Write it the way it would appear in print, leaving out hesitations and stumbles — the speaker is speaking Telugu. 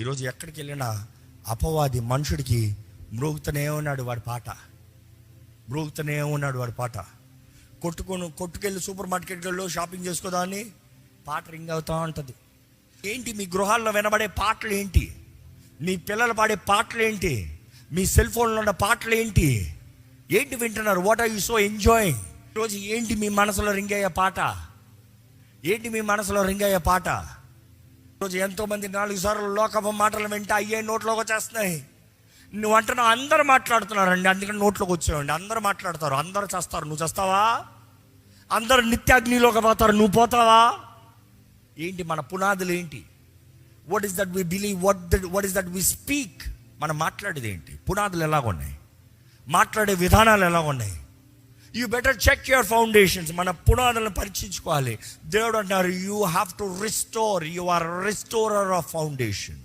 ఈరోజు ఎక్కడికి వెళ్ళినా అపవాది మనుషుడికి మ్రోగుతూనే ఉన్నాడు వాడి పాట. కొట్టుకెళ్ళి సూపర్ మార్కెట్లలో షాపింగ్ చేసుకోదాన్ని పాట రింగ్ అవుతూ ఉంటుంది. ఏంటి మీ గృహాల్లో వినబడే పాటలు ఏంటి? మీ పిల్లలు పాడే పాటలు ఏంటి? మీ సెల్ ఫోన్లో ఉన్న పాటలు ఏంటి వింటున్నారు? What are you so enjoying? ఈరోజు ఏంటి మీ మనసులో రింగ్ అయ్యే పాట? ఈరోజు ఎంతోమంది 4 సార్లు లోకపు మాటలు వింటే అయ్యే నోట్లోకి వచ్చేస్తున్నాయి. నువ్వు అంటున్నావు అందరూ మాట్లాడుతున్నారండి, అందుకని నోట్లోకి వచ్చావండి. అందరూ మాట్లాడతారు, అందరూ చేస్తారు, నువ్వు చేస్తావా? అందరూ నిత్యాగ్నిలోకి పోతారు, నువ్వు పోతావా? ఏంటి మన పునాదులు ఏంటి? What is that we believe, what is that we speak? మనం మాట్లాడేది ఏంటి? పునాదులు ఎలాగున్నాయి? మాట్లాడే విధానాలు ఎలాగున్నాయి? You better check your foundations. మన పునాదులను పరీక్షించుకోవాలి. దేవుడు అంటారు, you have to restore, you are restorer of foundation.